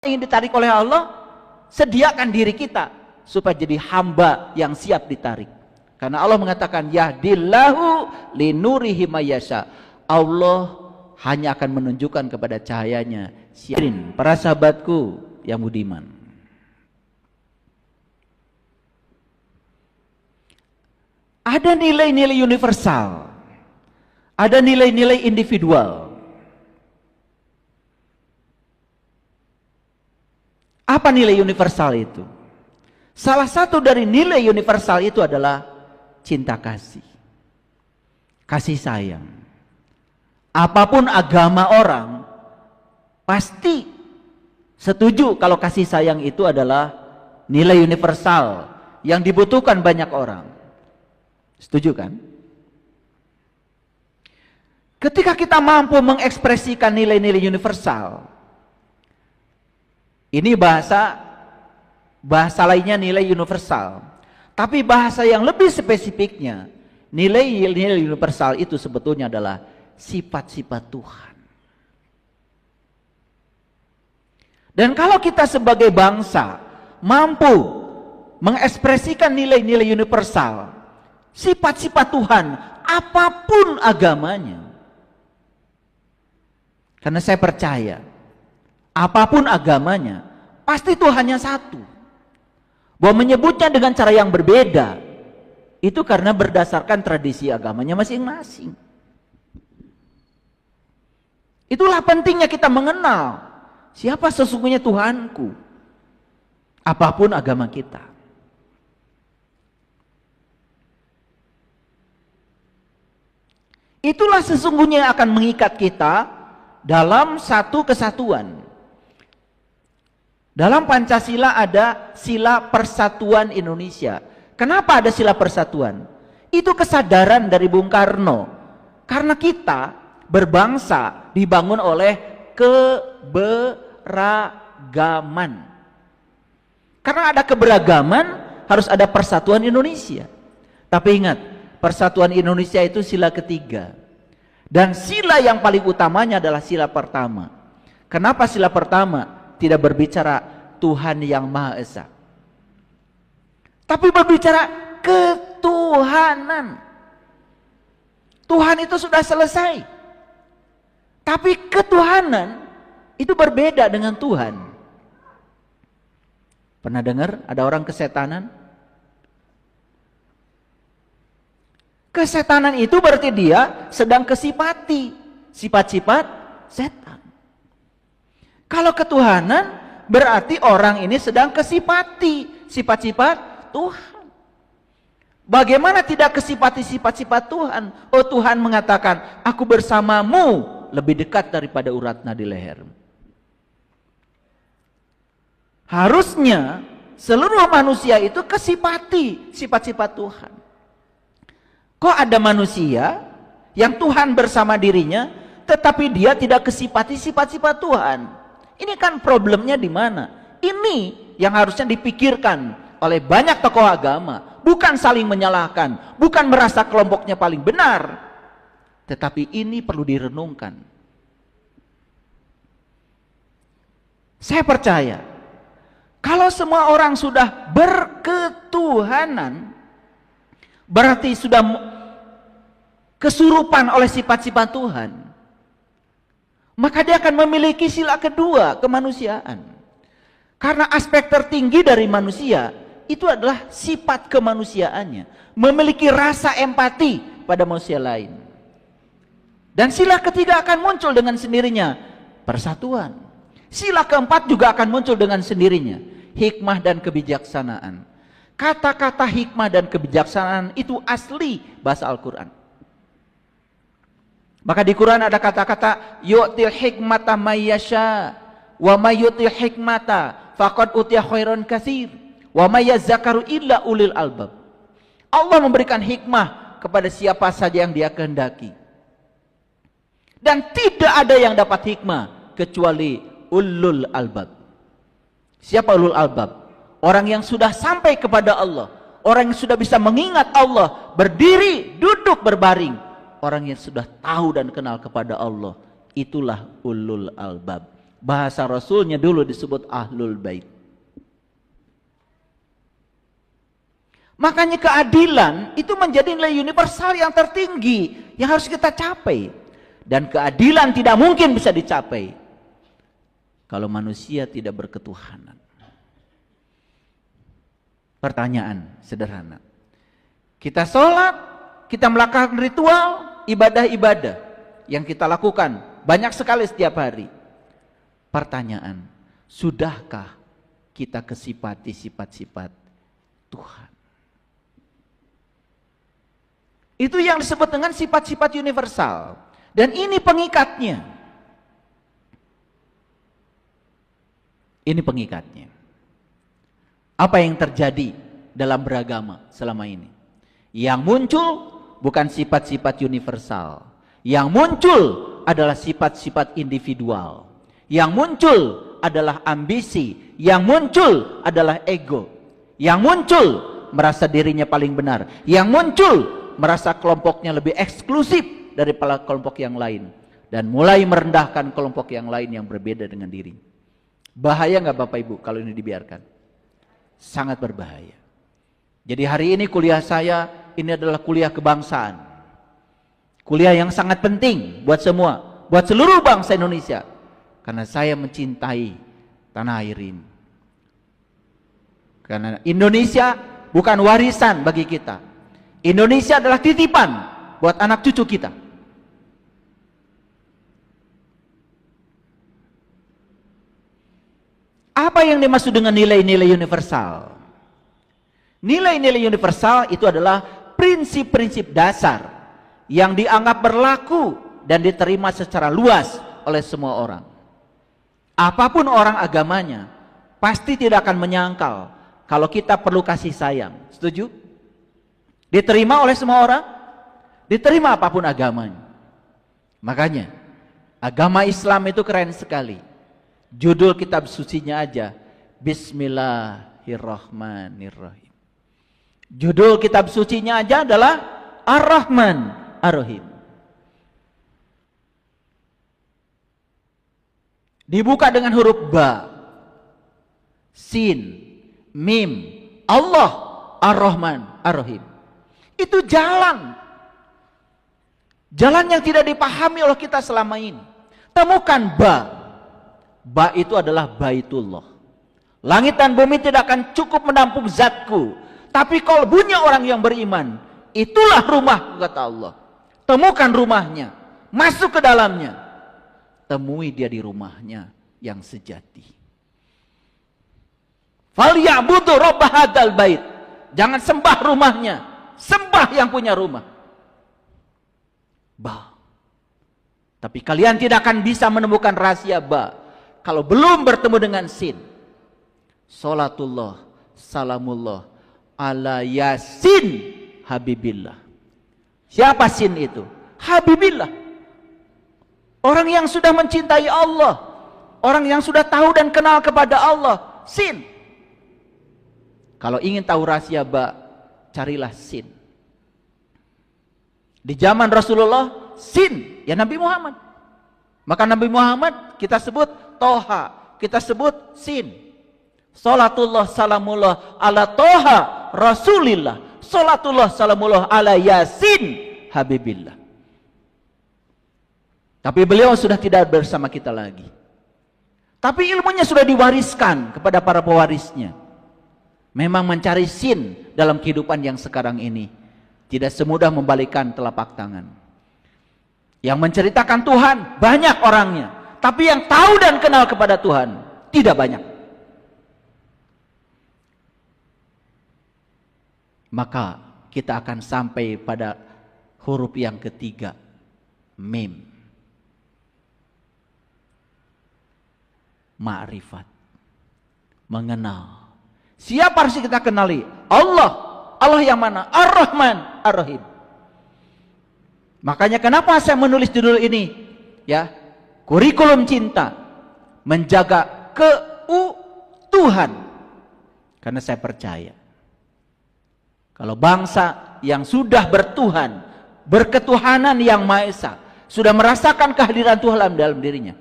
ingin ditarik oleh Allah, sediakan diri kita supaya jadi hamba yang siap ditarik. Karena Allah mengatakan yahdillahu linurihi mayyasha. Allah hanya akan menunjukkan kepada cahayanya. Siapin para sahabatku yang budiman. Ada nilai-nilai universal, ada nilai-nilai individual. Apa nilai universal itu? Salah satu dari nilai universal itu adalah cinta kasih, kasih sayang. Apapun agama orang, pasti setuju kalau kasih sayang itu adalah nilai universal yang dibutuhkan banyak orang. Setuju kan? Ketika kita mampu mengekspresikan nilai-nilai universal, ini bahasa lainnya nilai universal. Tapi bahasa yang lebih spesifiknya, nilai-nilai universal itu sebetulnya adalah sifat-sifat Tuhan. Dan kalau kita sebagai bangsa mampu mengekspresikan nilai-nilai universal, sifat-sifat Tuhan, apapun agamanya. Karena saya percaya, apapun agamanya, pasti Tuhannya satu. Bahwa menyebutnya dengan cara yang berbeda, itu karena berdasarkan tradisi agamanya masing-masing. Itulah pentingnya kita mengenal siapa sesungguhnya Tuhanku, apapun agama kita. Itulah sesungguhnya yang akan mengikat kita dalam satu kesatuan. Dalam Pancasila ada sila persatuan Indonesia. Kenapa ada sila persatuan? Itu kesadaran dari Bung Karno. Karena kita berbangsa dibangun oleh keberagaman. Karena ada keberagaman, harus ada persatuan Indonesia. Tapi ingat, persatuan Indonesia itu sila ketiga. Dan sila yang paling utamanya adalah sila pertama. Kenapa sila pertama tidak berbicara Tuhan yang Maha Esa, tapi berbicara ketuhanan. Tuhan itu sudah selesai. Tapi ketuhanan itu berbeda dengan Tuhan. Pernah dengar ada orang kesetanan? Kesetanan itu berarti dia sedang kesipati sifat-sifat setan. Kalau ketuhanan berarti orang ini sedang kesipati sifat-sifat Tuhan. Bagaimana tidak kesipati sifat-sifat Tuhan? Oh, Tuhan mengatakan, aku bersamamu lebih dekat daripada urat nadi leher. Harusnya seluruh manusia itu kesipati sifat-sifat Tuhan. Kok ada manusia yang Tuhan bersama dirinya, tetapi dia tidak kesipati sifat-sifat Tuhan? Ini kan problemnya di mana? Ini yang harusnya dipikirkan oleh banyak tokoh agama. Bukan saling menyalahkan, bukan merasa kelompoknya paling benar, tetapi ini perlu direnungkan. Saya percaya, kalau semua orang sudah berketuhanan, berarti sudah kesurupan oleh sifat-sifat Tuhan, maka dia akan memiliki sila kedua, kemanusiaan. Karena aspek tertinggi dari manusia itu adalah sifat kemanusiaannya, memiliki rasa empati pada manusia lain. Dan sila ketiga akan muncul dengan sendirinya, persatuan. Sila keempat juga akan muncul dengan sendirinya, hikmah dan kebijaksanaan. Kata-kata hikmah dan kebijaksanaan itu asli bahasa Al-Quran. Maka di Quran ada kata-kata yu'til hikmata mayyasha wa mayyutil hikmata faqad utiya khairan katsir wa may yadzakaru illa ulil albab. Allah memberikan hikmah kepada siapa saja yang dia kehendaki. Dan tidak ada yang dapat hikmah kecuali ulul albab. Siapa ulul albab? Orang yang sudah sampai kepada Allah, orang yang sudah bisa mengingat Allah, berdiri, duduk, berbaring. Orang yang sudah tahu dan kenal kepada Allah, itulah ulul albab. Bahasa Rasulnya dulu disebut Ahlul Bait. Makanya keadilan itu menjadi nilai universal yang tertinggi yang harus kita capai. Dan keadilan tidak mungkin bisa dicapai kalau manusia tidak berketuhanan. Pertanyaan sederhana. Kita sholat, kita melakukan ritual, ibadah-ibadah yang kita lakukan banyak sekali setiap hari. Pertanyaan, sudahkah kita kesifati sifat-sifat Tuhan? Itu yang disebut dengan sifat-sifat universal. Dan ini pengikatnya. Ini pengikatnya. Apa yang terjadi dalam beragama selama ini? Yang muncul bukan sifat-sifat universal. Yang muncul adalah sifat-sifat individual. Yang muncul adalah ambisi. Yang muncul adalah ego. Yang muncul merasa dirinya paling benar. Yang muncul merasa kelompoknya lebih eksklusif daripada kelompok yang lain. Dan mulai merendahkan kelompok yang lain yang berbeda dengan diri. Bahaya nggak Bapak Ibu kalau ini dibiarkan? Sangat berbahaya. Jadi hari ini kuliah saya ini adalah kuliah kebangsaan. Kuliah yang sangat penting buat semua, buat seluruh bangsa Indonesia. Karena saya mencintai tanah air ini. Karena Indonesia bukan warisan bagi kita. Indonesia adalah titipan buat anak cucu kita. Apa yang dimaksud dengan nilai-nilai universal? Nilai-nilai universal itu adalah prinsip-prinsip dasar yang dianggap berlaku dan diterima secara luas oleh semua orang. Apapun orang agamanya, pasti tidak akan menyangkal kalau kita perlu kasih sayang. Setuju? Diterima oleh semua orang? Diterima apapun agamanya. Makanya, agama Islam itu keren sekali. Judul kitab sucinya aja, Bismillahirrahmanirrahim. Judul kitab sucinya aja adalah Ar-Rahman Ar-Rahim. Dibuka dengan huruf Ba, Sin, Mim, Allah, Ar-Rahman Ar-Rahim. Itu jalan. Jalan yang tidak dipahami oleh kita selama ini. Temukan Ba. Ba itu adalah Baitullah. Langit dan bumi tidak akan cukup menampung zatku, tapi kalbunya orang yang beriman, itulah rumah, kata Allah. Temukan rumahnya, masuk ke dalamnya, temui dia di rumahnya yang sejati. Falyabudu rabb hadzal bait. Jangan sembah rumahnya, sembah yang punya rumah. Ba. Tapi kalian tidak akan bisa menemukan rahasia Ba kalau belum bertemu dengan Sin. Salatullah, salamullah ala Yasin Habibillah. Siapa Sin itu? Habibillah. Orang yang sudah mencintai Allah, orang yang sudah tahu dan kenal kepada Allah. Sin. Kalau ingin tahu rahasia Ba, carilah Sin. Di zaman Rasulullah, Sin, ya Nabi Muhammad. Maka Nabi Muhammad kita sebut Toha, kita sebut Sin. Salatullah salamullah ala Toha Rasulillah. Salatullah salamullah ala Yasin Habibillah. Tapi beliau sudah tidak bersama kita lagi. Tapi ilmunya sudah diwariskan kepada para pewarisnya. Memang mencari Sin dalam kehidupan yang sekarang ini tidak semudah membalikkan telapak tangan. Yang menceritakan Tuhan banyak orangnya, tapi yang tahu dan kenal kepada Tuhan tidak banyak. Maka kita akan sampai pada huruf yang ketiga, Mim. Ma'rifat. Mengenal. Siapa harus kita kenali? Allah. Allah yang mana? Ar-Rahman Ar-Rahim. Makanya kenapa saya menulis judul ini? Ya, kurikulum cinta, menjaga keutuhan. Karena saya percaya, kalau bangsa yang sudah bertuhan, berketuhanan yang Maha Esa, sudah merasakan kehadiran Tuhan dalam dirinya,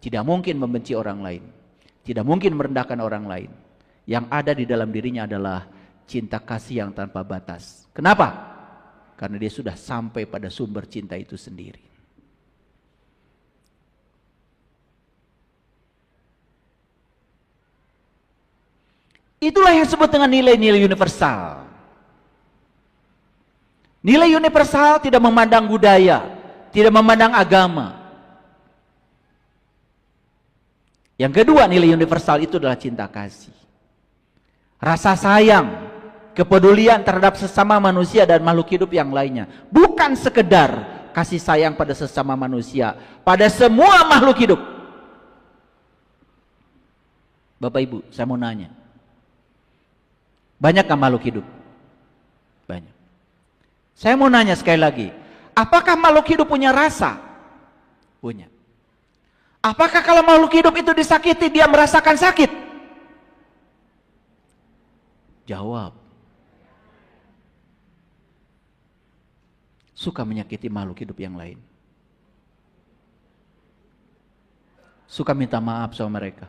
Tidak mungkin membenci orang lain. Tidak mungkin merendahkan orang lain. Yang ada di dalam dirinya adalah cinta kasih yang tanpa batas. Kenapa? Karena dia sudah sampai pada sumber cinta itu sendiri. Itulah yang disebut dengan nilai-nilai universal. Nilai universal tidak memandang budaya, tidak memandang agama. Yang kedua, nilai universal itu adalah cinta kasih. Rasa sayang, kepedulian terhadap sesama manusia dan makhluk hidup yang lainnya. Bukan sekedar kasih sayang pada sesama manusia, pada semua makhluk hidup. Bapak Ibu, saya mau nanya. Banyakkah makhluk hidup? Banyak. Saya mau nanya sekali lagi. Apakah makhluk hidup punya rasa? Punya. Apakah kalau makhluk hidup itu disakiti, dia merasakan sakit? Jawab. Suka menyakiti makhluk hidup yang lain. Suka minta maaf sama mereka.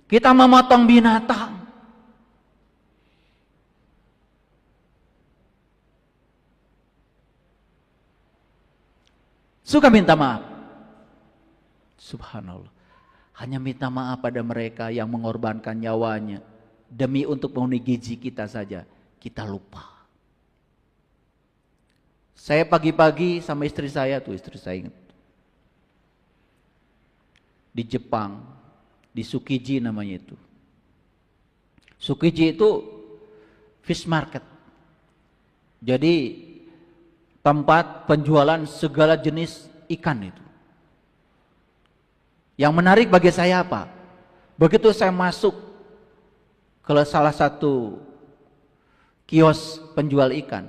Kita memotong binatang. Suka minta maaf. Subhanallah. Hanya minta maaf pada mereka yang mengorbankan nyawanya demi untuk memenuhi gizi kita saja. Kita lupa. Saya pagi-pagi sama istri saya ingat. Di Jepang, di Tsukiji namanya itu. Tsukiji itu fish market. Jadi tempat penjualan segala jenis ikan itu. Yang menarik bagi saya apa? Begitu saya masuk ke salah satu kios penjual ikan,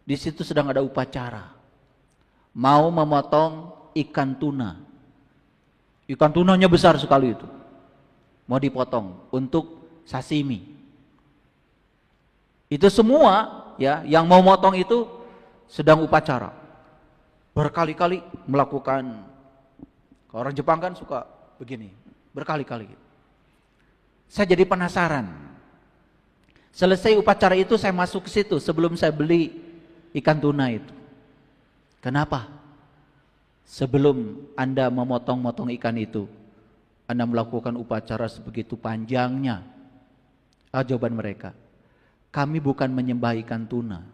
di situ sedang ada upacara. Mau memotong ikan tuna. Ikan tunanya besar sekali itu. Mau dipotong untuk sashimi. Itu semua ya, yang mau motong itu sedang upacara. Berkali-kali melakukan. Kalau orang Jepang kan suka begini, berkali-kali. Saya jadi penasaran. Selesai upacara itu saya masuk ke situ sebelum saya beli ikan tuna itu. Kenapa? Sebelum Anda memotong-motong ikan itu, Anda melakukan upacara sebegitu panjangnya. Jawaban mereka, kami bukan menyembah ikan tuna.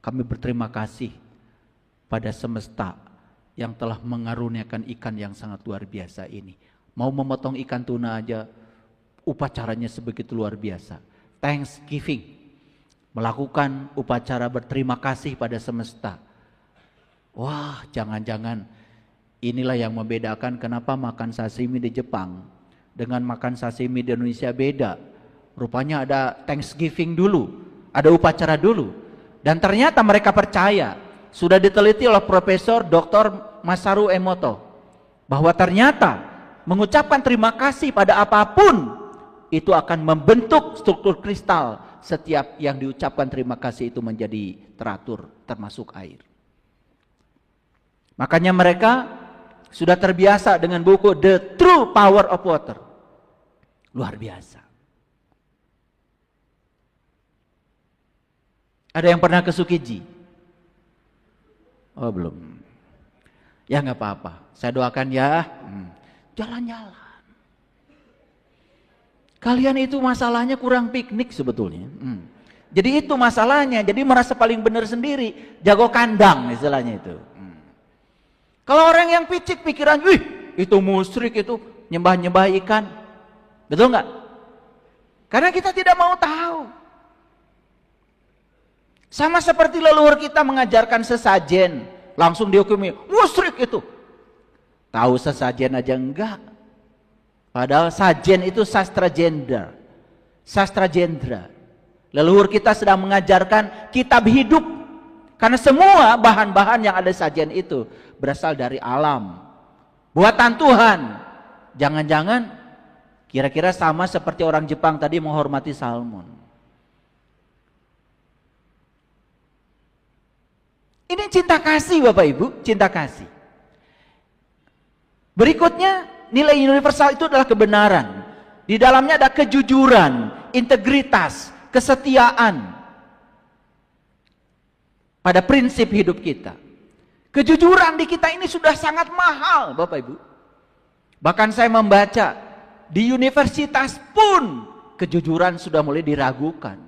Kami berterima kasih pada semesta yang telah mengaruniakan ikan yang sangat luar biasa ini. Mau memotong ikan tuna aja upacaranya sebegitu luar biasa. Thanksgiving. Melakukan upacara berterima kasih pada semesta. Wah, jangan-jangan inilah yang membedakan kenapa makan sashimi di Jepang dengan makan sashimi di Indonesia beda. Rupanya ada Thanksgiving dulu, ada upacara dulu. Dan ternyata mereka percaya, sudah diteliti oleh Profesor Dr. Masaru Emoto, bahwa ternyata mengucapkan terima kasih pada apapun itu akan membentuk struktur kristal. Setiap yang diucapkan terima kasih itu menjadi teratur, termasuk air. Makanya mereka sudah terbiasa dengan buku The True Power of Water. Luar biasa. Ada yang pernah ke Tsukiji? Oh belum. Ya nggak apa-apa. Saya doakan ya. Jalan-jalan. Kalian itu masalahnya kurang piknik sebetulnya. Jadi itu masalahnya. Jadi merasa paling benar sendiri. Jago kandang istilahnya itu. Kalau orang yang picik pikiran, wih itu musyrik itu nyembah-nyembah ikan. Betul nggak? Karena kita tidak mau tahu. Sama seperti leluhur kita mengajarkan sesajen, langsung dihukumi musyrik itu. Tahu sesajen aja enggak. Padahal sajen itu sastra gender. Sastra jendra. Leluhur kita sedang mengajarkan kitab hidup. Karena semua bahan-bahan yang ada sajian itu berasal dari alam. Buatan Tuhan. Jangan-jangan kira-kira sama seperti orang Jepang tadi menghormati salmon. Ini cinta kasih Bapak Ibu, cinta kasih. Berikutnya, nilai universal itu adalah kebenaran. Di dalamnya ada kejujuran, integritas, kesetiaan pada prinsip hidup kita. Kejujuran di kita ini sudah sangat mahal Bapak Ibu. Bahkan saya membaca di universitas pun kejujuran sudah mulai diragukan.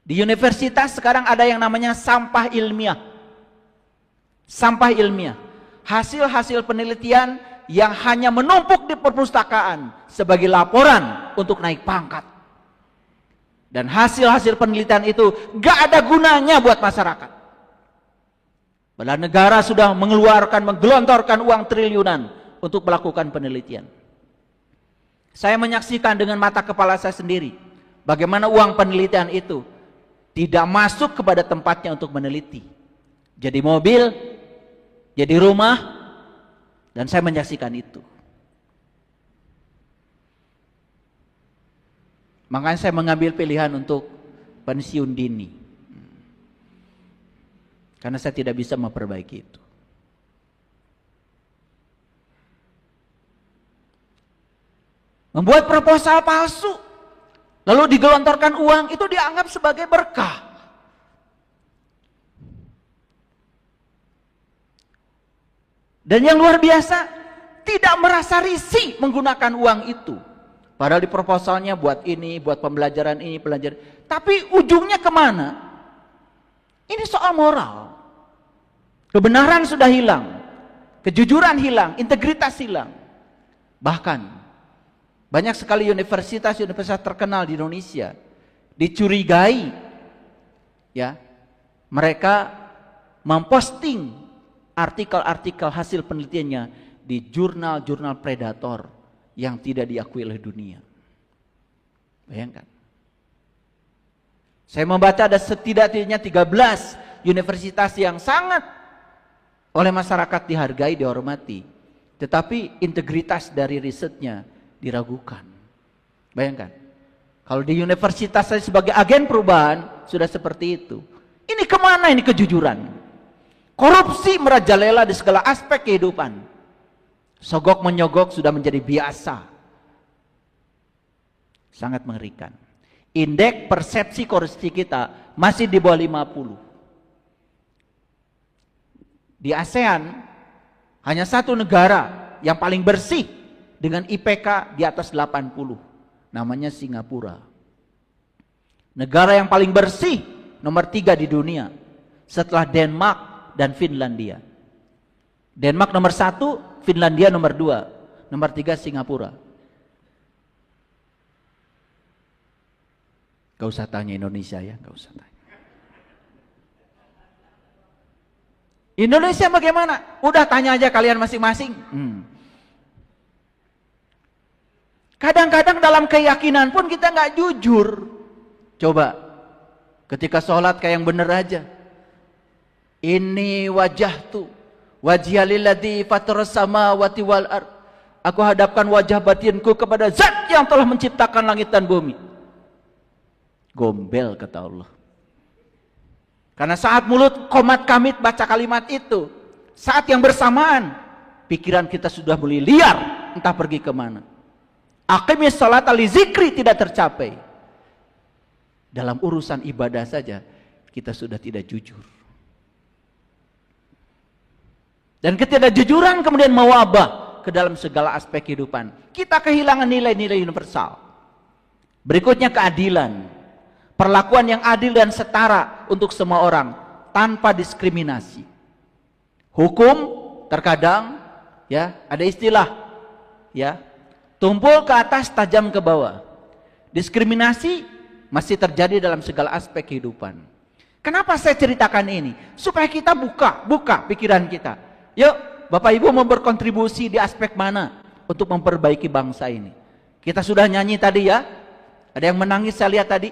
Di universitas sekarang ada yang namanya sampah ilmiah. Sampah ilmiah. Hasil-hasil penelitian yang hanya menumpuk di perpustakaan sebagai laporan untuk naik pangkat. Dan hasil-hasil penelitian itu gak ada gunanya buat masyarakat. Padahal negara sudah menggelontorkan uang triliunan untuk melakukan penelitian. Saya menyaksikan dengan mata kepala saya sendiri bagaimana uang penelitian itu tidak masuk kepada tempatnya untuk meneliti. Jadi mobil, jadi rumah, dan saya menyaksikan itu. Makanya saya mengambil pilihan untuk pensiun dini. Karena saya tidak bisa memperbaiki itu. Membuat proposal palsu, lalu digelontorkan uang, itu dianggap sebagai berkah. Dan yang luar biasa, tidak merasa risih menggunakan uang itu. Padahal di proposalnya buat ini, buat pembelajaran ini, pelajaran. Tapi ujungnya kemana? Ini soal moral. Kebenaran sudah hilang, kejujuran hilang, integritas hilang. Bahkan banyak sekali universitas terkenal di Indonesia dicurigai, ya, mereka memposting artikel-artikel hasil penelitiannya di jurnal-jurnal predator yang tidak diakui oleh dunia. Bayangkan. Saya membaca ada setidaknya 13 universitas yang sangat oleh masyarakat dihargai, dihormati, tetapi integritas dari risetnya diragukan. Bayangkan, kalau di universitas saya sebagai agen perubahan sudah seperti itu. Ini kemana ini kejujuran? Korupsi merajalela di segala aspek kehidupan. Sogok menyogok sudah menjadi biasa. Sangat mengerikan. Indeks persepsi korupsi kita masih di bawah 50. Di ASEAN hanya satu negara yang paling bersih dengan IPK di atas 80, namanya Singapura. Negara yang paling bersih nomor 3 di dunia setelah Denmark dan Finlandia. Denmark nomor 1, Finlandia nomor 2, nomor 3 Singapura. Gak usah tanya Indonesia ya, gak usah tanya. Indonesia bagaimana? Udah tanya aja kalian masing-masing. Kadang-kadang dalam keyakinan pun kita nggak jujur. Coba, ketika sholat kayak yang bener aja. Ini wajahtu wajhialilladzi fataras samawati wal ard. Aku hadapkan wajah batinku kepada Zat yang telah menciptakan langit dan bumi. Gombel kata Allah. Karena saat mulut komat kamit baca kalimat itu, saat yang bersamaan pikiran kita sudah mulai liar, entah pergi kemana. Aqimis sholata li zikri tidak tercapai. Dalam urusan ibadah saja kita sudah tidak jujur. Dan ketidakjujuran kemudian mewabah ke dalam segala aspek kehidupan. Kita kehilangan nilai-nilai universal. Berikutnya keadilan. Perlakuan yang adil dan setara untuk semua orang tanpa diskriminasi. Hukum terkadang ya ada istilah ya, tumpul ke atas tajam ke bawah. Diskriminasi masih terjadi dalam segala aspek kehidupan. Kenapa saya ceritakan ini? Supaya kita buka pikiran kita. Yuk, Bapak Ibu mau berkontribusi di aspek mana untuk memperbaiki bangsa ini? Kita sudah nyanyi tadi ya. Ada yang menangis saya lihat tadi.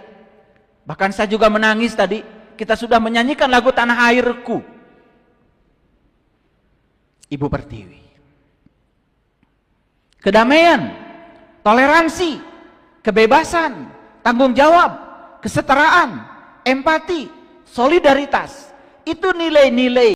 Bahkan saya juga menangis tadi. Kita sudah menyanyikan lagu Tanah Airku. Ibu Pertiwi. Kedamaian, toleransi, kebebasan, tanggung jawab, kesetaraan, empati, solidaritas. Itu nilai-nilai